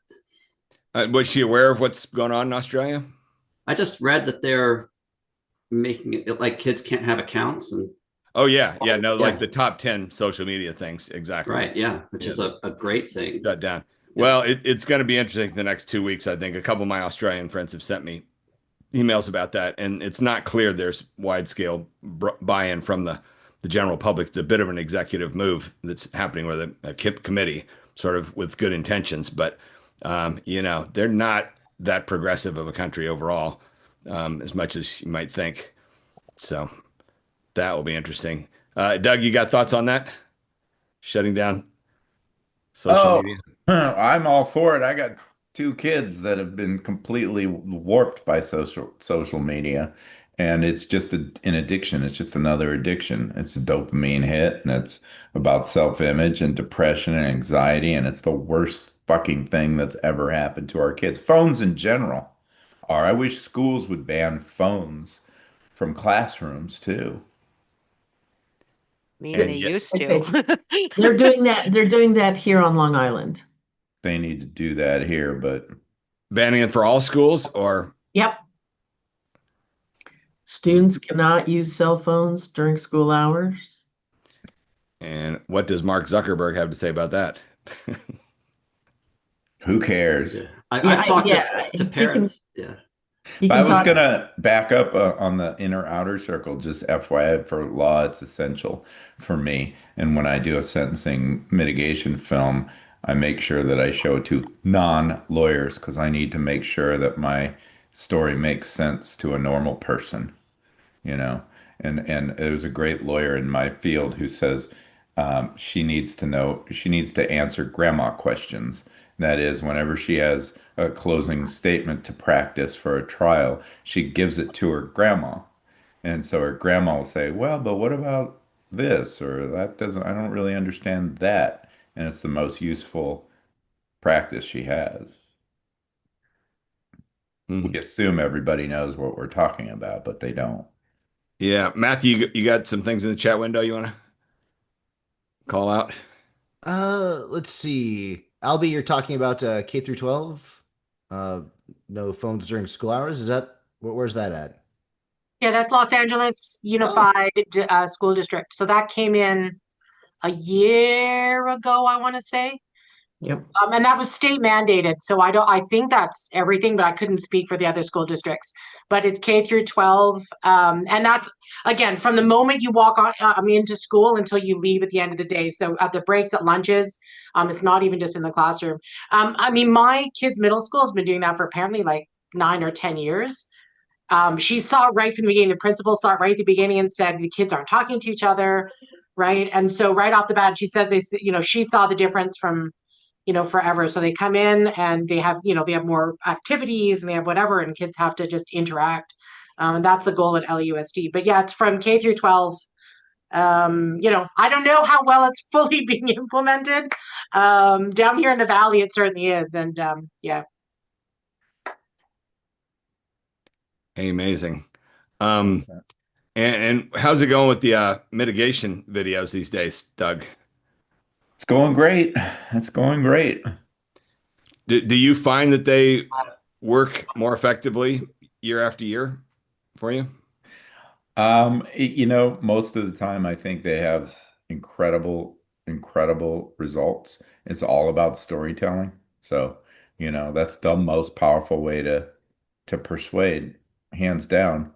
Speaker 1: Was she aware of what's going on in Australia?
Speaker 4: I just read that they're making it like kids can't have accounts. And
Speaker 1: oh yeah, no, like the top 10 social media things, exactly.
Speaker 4: Right, yeah, which is a great thing.
Speaker 1: Shut down. Well, it's going to be interesting the next 2 weeks, I think. A couple of my Australian friends have sent me emails about that, and it's not clear there's wide-scale buy-in from the general public. It's a bit of an executive move that's happening with a KIP committee, sort of with good intentions, but they're not that progressive of a country overall, as much as you might think. So that will be interesting. Doug, you got thoughts on that? Shutting down social media?
Speaker 10: I'm all for it. I got two kids that have been completely warped by social media, and it's just an addiction. It's just another addiction. It's a dopamine hit, and it's about self-image and depression and anxiety, and it's the worst fucking thing that's ever happened to our kids. Phones in general are. I wish schools would ban phones from classrooms too.
Speaker 6: I mean, they used to.
Speaker 8: They're doing that. They're doing that here on Long Island.
Speaker 10: They need to do that here, but
Speaker 1: banning it for all schools, or?
Speaker 8: Yep. Students cannot use cell phones during school hours.
Speaker 1: And what does Mark Zuckerberg have to say about that?
Speaker 10: Who cares?
Speaker 4: Yeah. I've talked to parents.
Speaker 10: But I was going to back up on the inner outer circle, just FYI, for law, it's essential for me. And when I do a sentencing mitigation film, I make sure that I show it to non-lawyers because I need to make sure that my story makes sense to a normal person, And there's a great lawyer in my field who says she needs to answer grandma questions. That is, whenever she has a closing statement to practice for a trial, she gives it to her grandma. And so her grandma will say, well, but what about this? Or I don't really understand that. And it's the most useful practice she has. We assume everybody knows what we're talking about, but they don't.
Speaker 1: Yeah. Matthew, you got some things in the chat window you want to call out?
Speaker 2: Let's see. Albie, you're talking about K through 12? No phones during school hours? Where's that at?
Speaker 11: Yeah, that's Los Angeles Unified School District. So that came in a year ago, I want to say.
Speaker 8: Yep.
Speaker 11: And that was state mandated. So I think that's everything, but I couldn't speak for the other school districts. But it's K through 12. And that's, again, from the moment you walk into school until you leave at the end of the day. So at the breaks, at lunches, it's not even just in the classroom. My kid's middle school has been doing that for apparently like 9 or 10 years. She saw it right from the beginning. The principal saw it right at the beginning and said the kids aren't talking to each other. right? And so right off the bat, she says she saw the difference from, forever. So they come in and they have, they have more activities and they have whatever, and kids have to just interact. And that's the goal at LUSD. But yeah, it's from K through 12. I don't know how well it's fully being implemented. Down here in the valley, it certainly is. And yeah.
Speaker 1: Amazing. And how's it going with the mitigation videos these days, Doug?
Speaker 10: It's going great. It's going great.
Speaker 1: Do you find that they work more effectively year after year for you?
Speaker 10: Most of the time I think they have incredible results. It's all about storytelling. So, that's the most powerful way to persuade, hands down.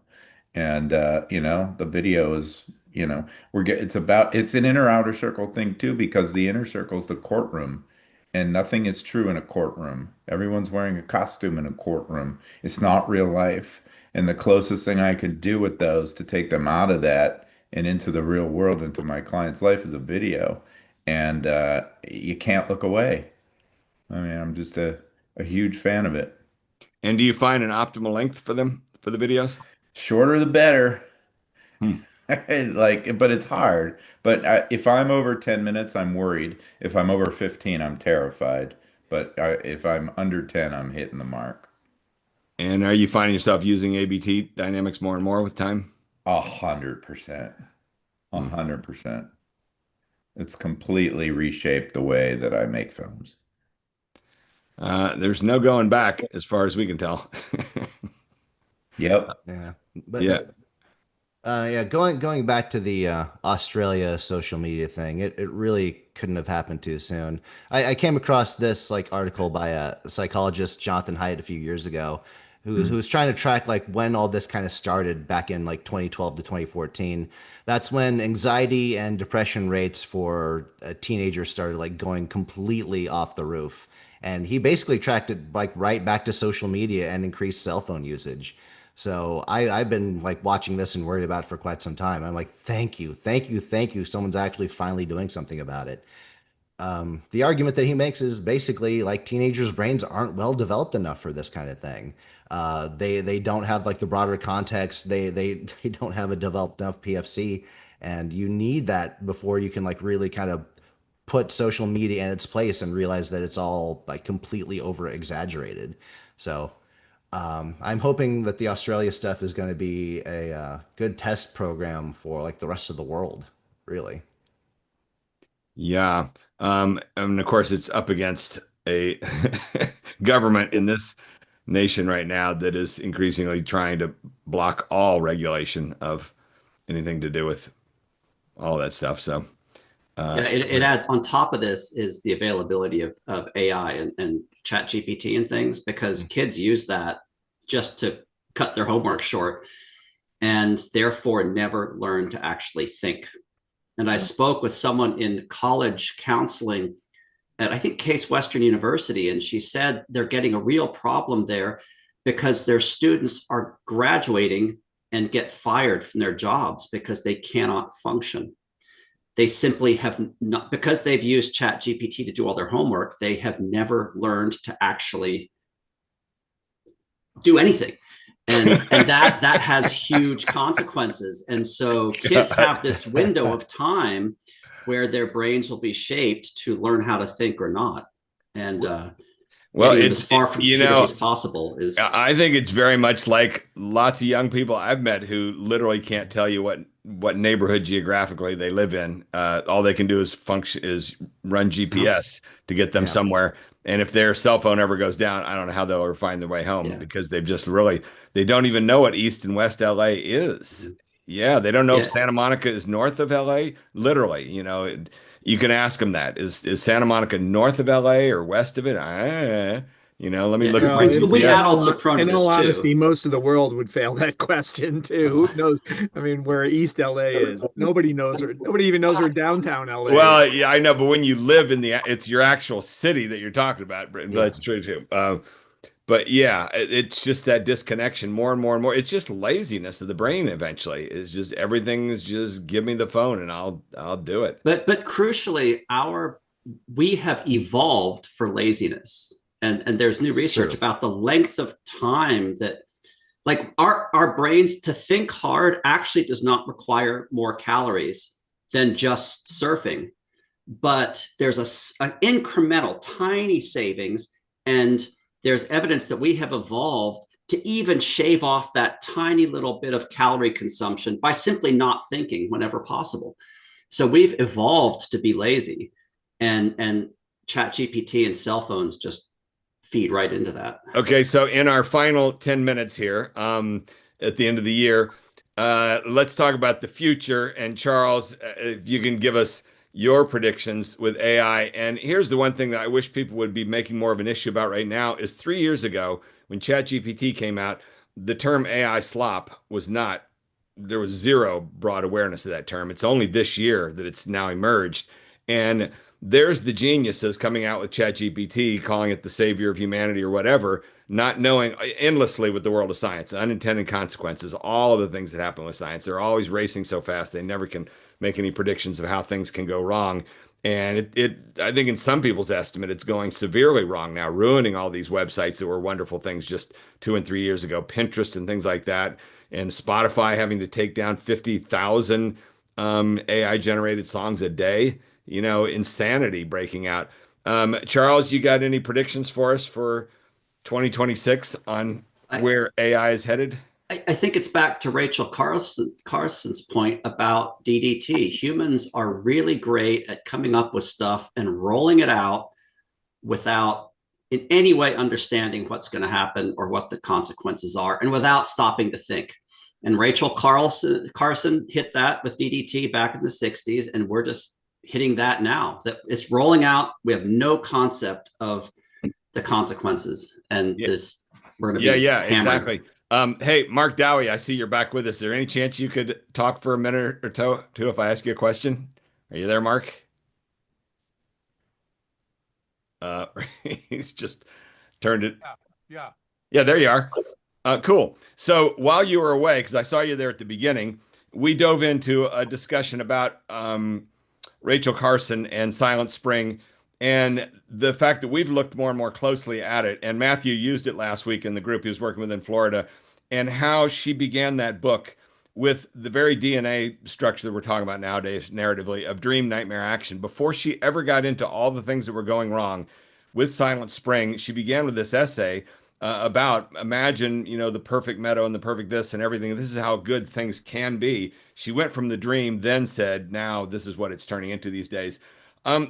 Speaker 10: And the video is, it's an inner outer circle thing too, because the inner circle is the courtroom, and nothing is true in a courtroom. Everyone's wearing a costume in a courtroom. It's not real life. And the closest thing I can do with those to take them out of that and into the real world, into my client's life, is a video. And you can't look away. I mean, I'm just a huge fan of it.
Speaker 1: And do you find an optimal length for them, for the videos?
Speaker 10: Shorter the better.
Speaker 1: Hmm.
Speaker 10: But it's hard. But if I'm over 10 minutes, I'm worried. If I'm over 15, I'm terrified. But if I'm under 10, I'm hitting the mark.
Speaker 1: And are you finding yourself using ABT dynamics more and more with time?
Speaker 10: 100%. 100%. It's completely reshaped the way that I make films.
Speaker 1: There's no going back as far as we can tell.
Speaker 10: Yep.
Speaker 2: Yeah. But
Speaker 1: Yeah.
Speaker 2: Going back to the Australia social media thing, it really couldn't have happened too soon. I came across this article by a psychologist, Jonathan Haidt, a few years ago, who was trying to track when all this kind of started back in 2012 to 2014. That's when anxiety and depression rates for teenagers started going completely off the roof. And he basically tracked it right back to social media and increased cell phone usage. So I've been watching this and worried about it for quite some time. I'm thank you. Someone's actually finally doing something about it. The argument that he makes is basically teenagers' brains aren't well developed enough for this kind of thing. They don't have the broader context. They don't have a developed enough PFC, and you need that before you can really kind of put social media in its place and realize that it's all completely over exaggerated. So I'm hoping that the Australia stuff is going to be a good test program for the rest of the world, really.
Speaker 1: Yeah. And of course, it's up against a government in this nation right now that is increasingly trying to block all regulation of anything to do with all that stuff. So,
Speaker 4: yeah, it adds on top of this is the availability of AI and chat GPT and things, because kids use that just to cut their homework short and therefore never learn to actually think. And I spoke with someone in college counseling at, I think, Case Western University, and she said they're getting a real problem there because their students are graduating and get fired from their jobs because they cannot function. They simply have not, because they've used chat GPT to do all their homework, they have never learned to actually do anything. And that has huge consequences. And so kids have this window of time where their brains will be shaped to learn how to think or not. And
Speaker 1: well,
Speaker 4: getting them
Speaker 1: it's
Speaker 4: as far from computers as possible is.
Speaker 1: I think it's very much like lots of young people I've met who literally can't tell you what neighborhood geographically they live in. All they can do is run GPS to get them somewhere. And if their cell phone ever goes down, I don't know how they'll ever find their way home because they've just they don't even know what East and West LA is. Yeah, they don't know if Santa Monica is north of LA. Literally, you can ask them that. Is Santa Monica north of LA or west of it? Let me look at my GPS.
Speaker 4: We adults are prone to this
Speaker 9: In all
Speaker 4: too.
Speaker 9: honesty, most of the world would fail that question too. Who knows? I mean, where East LA is, nobody knows where. Nobody even knows where downtown LA
Speaker 1: Well,
Speaker 9: is.
Speaker 1: yeah, I know, but when you live in it's your actual city that you're talking about. That's true too. But yeah, it's just that disconnection more and more and more. It's just laziness of the brain eventually. It's just everything is just give me the phone and I'll do it.
Speaker 4: But crucially, we have evolved for laziness. And there's new research about the length of time that, like, our brains, to think hard actually does not require more calories than just surfing. But there's an incremental, tiny savings, and there's evidence that we have evolved to even shave off that tiny little bit of calorie consumption by simply not thinking whenever possible. So we've evolved to be lazy, and Chat GPT and cell phones just feed right into that.
Speaker 1: Okay, so in our final 10 minutes here, at the end of the year, let's talk about the future. And Charles, if you can give us your predictions with AI. And here's the one thing that I wish people would be making more of an issue about right now is 3 years ago when ChatGPT came out, the term AI slop was not, there was zero broad awareness of that term. It's only this year that it's now emerged. And there's the geniuses coming out with ChatGPT, calling it the savior of humanity or whatever, not knowing endlessly with the world of science, unintended consequences, all of the things that happen with science. They're always racing so fast, they never can make any predictions of how things can go wrong. And I think in some people's estimate, it's going severely wrong now, ruining all these websites that were wonderful things just 2 and 3 years ago, Pinterest and things like that, and Spotify having to take down 50,000 AI generated songs a day. You know, insanity breaking out. Charles, you got any predictions for us for 2026 on where AI is headed?
Speaker 4: I think it's back to Rachel Carson's point about DDT. Humans are really great at coming up with stuff and rolling it out without in any way understanding what's going to happen or what the consequences are, and without stopping to think. And Rachel Carson hit that with DDT back in the 60s, and we're just hitting that now. That it's rolling out. We have no concept of the consequences, and we're going to be hammered.
Speaker 1: Exactly. Hey, Mark Dowie, I see you're back with us. Is there any chance you could talk for a minute or two if I ask you a question? Are you there, Mark? He's just turned it. Yeah, there you are. Cool. So while you were away, because I saw you there at the beginning, we dove into a discussion about Rachel Carson and Silent Spring, and the fact that we've looked more and more closely at it. And Matthew used it last week in the group he was working with in Florida, and how she began that book with the very DNA structure that we're talking about nowadays, narratively, of dream, nightmare, action. Before she ever got into all the things that were going wrong with Silent Spring, she began with this essay about imagine, you know, the perfect meadow and the perfect this and everything. This is how good things can be. She went from the dream, then said, now this is what it's turning into these days.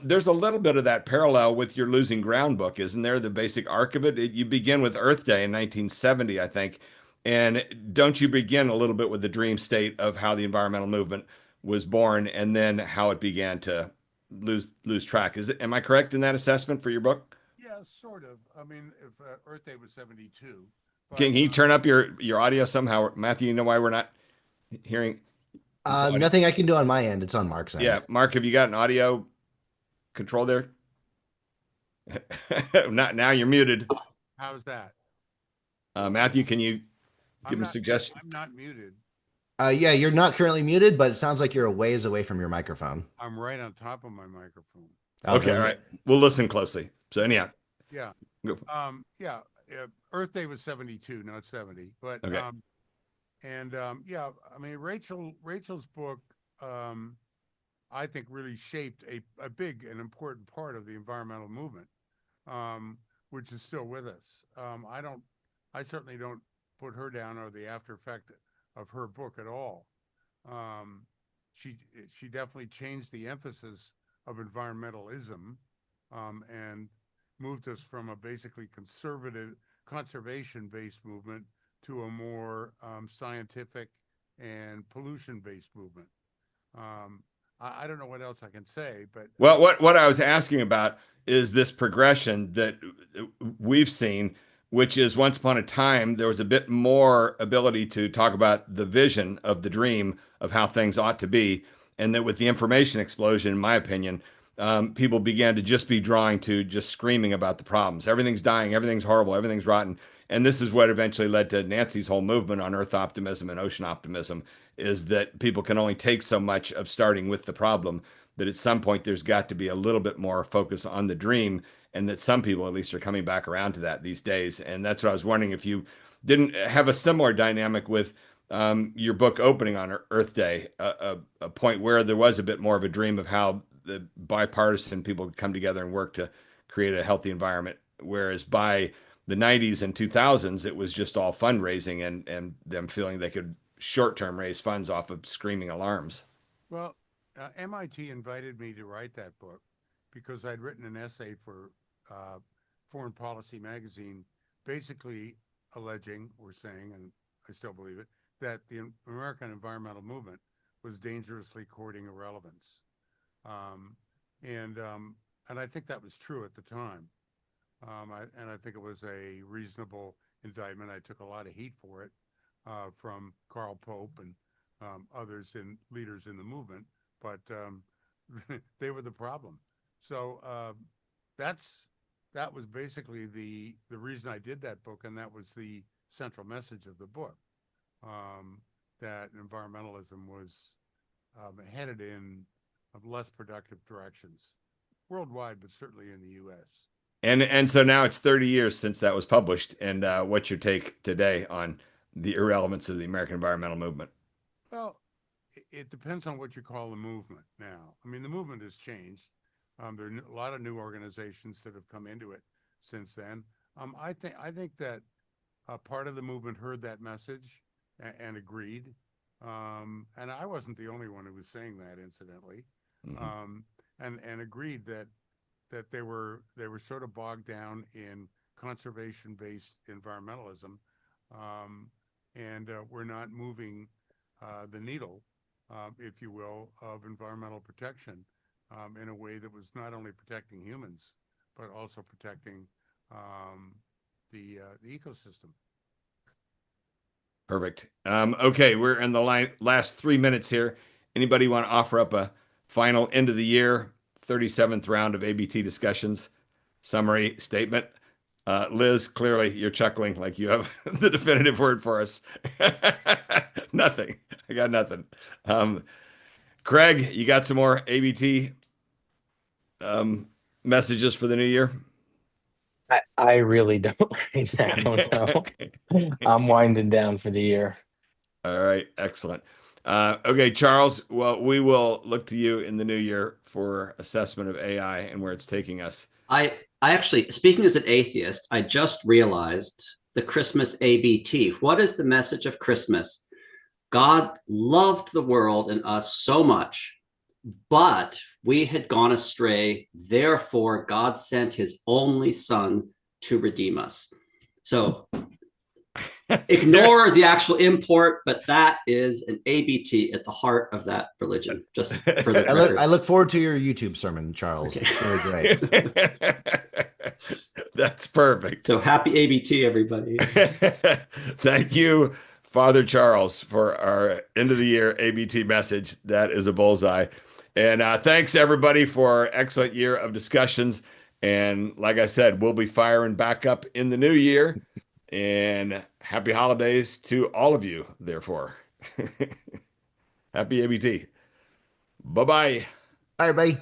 Speaker 1: There's a little bit of that parallel with your Losing Ground book, isn't there? The basic arc of it. You begin with Earth Day in 1970, I think. And don't you begin a little bit with the dream state of how the environmental movement was born and then how it began to lose track? Am I correct in that assessment for your book?
Speaker 12: Yeah, sort of. I mean, if Earth Day was 72. But,
Speaker 1: can you turn up your audio somehow? Matthew, you know why we're not hearing?
Speaker 2: Nothing I can do on my end. It's on Mark's end.
Speaker 1: Yeah, Mark, have you got an audio control there? Not now. You're muted.
Speaker 12: How's that?
Speaker 1: Matthew, can you give him a suggestion?
Speaker 12: I'm not muted.
Speaker 2: Yeah, you're not currently muted, but it sounds like you're a ways away from your microphone.
Speaker 12: I'm right on top of my microphone.
Speaker 1: Okay, all right. We'll listen closely. So anyhow.
Speaker 12: Yeah. Earth Day was 72, not 70. But
Speaker 1: okay.
Speaker 12: Yeah, I mean Rachel's book I think really shaped a big and important part of the environmental movement, which is still with us. I certainly don't put her down or the after effect of her book at all. She definitely changed the emphasis of environmentalism and moved us from a basically conservative conservation-based movement to a more scientific and pollution-based movement. I don't know what else I can say, but
Speaker 1: well, what I was asking about is this progression that we've seen, which is once upon a time there was a bit more ability to talk about the vision of the dream of how things ought to be, and that with the information explosion, in my opinion, people began to just be drawing to just screaming about the problems. Everything's dying, everything's horrible, everything's rotten. And this is what eventually led to Nancy's whole movement on Earth optimism and ocean optimism, is that people can only take so much of starting with the problem, that at some point there's got to be a little bit more focus on the dream, and that some people at least are coming back around to that these days. And that's what I was wondering if you didn't have a similar dynamic with your book opening on Earth Day, a point where there was a bit more of a dream of how the bipartisan people could come together and work to create a healthy environment. Whereas by the 90s and 2000s, it was just all fundraising and them feeling they could short-term raise funds off of screaming alarms.
Speaker 12: Well, MIT invited me to write that book because I'd written an essay for Foreign Policy magazine, basically alleging or saying, and I still believe it, that the American environmental movement was dangerously courting irrelevance. And I think that was true at the time. And I think it was a reasonable indictment. I took a lot of heat for it from Karl Pope and others and leaders in the movement, but they were the problem. So that was basically the reason I did that book, and that was the central message of the book, that environmentalism was headed in less productive directions worldwide, but certainly in the U.S.
Speaker 1: And so now it's 30 years since that was published. And what's your take today on the irrelevance of the American environmental movement?
Speaker 12: Well, it depends on what you call the movement now. I mean, the movement has changed. There are a lot of new organizations that have come into it since then. I think that part of the movement heard that message and agreed. And I wasn't the only one who was saying that, incidentally. Mm-hmm. And agreed that they were sort of bogged down in conservation-based environmentalism, and we're not moving the needle, if you will, of environmental protection in a way that was not only protecting humans but also protecting the ecosystem.
Speaker 1: Perfect. Okay, we're in the last 3 minutes here. Anybody want to offer up a final end of the year 37th round of ABT discussions summary statement? Liz, clearly you're chuckling like you have the definitive word for us. Nothing. I got nothing. Craig, you got some more ABT messages for the new year?
Speaker 5: I really don't right now. No. I'm winding down for the year.
Speaker 1: All right, excellent. Okay, Charles, well, we will look to you in the new year for assessment of AI and where it's taking us.
Speaker 4: I actually, speaking as an atheist, I just realized the Christmas ABT. What is the message of Christmas? God loved the world and us so much, but we had gone astray. Therefore, God sent his only son to redeem us. So ignore the actual import, but that is an ABT at the heart of that religion. Just for the record.
Speaker 2: I look forward to your YouTube sermon, Charles. Okay. It's really great.
Speaker 1: That's perfect.
Speaker 4: So happy ABT, everybody.
Speaker 1: Thank you, Father Charles, for our end of the year ABT message. That is a bullseye. And thanks, everybody, for an excellent year of discussions. And like I said, we'll be firing back up in the new year. And happy holidays to all of you, therefore. Happy ABT. Bye-bye.
Speaker 2: Bye, everybody.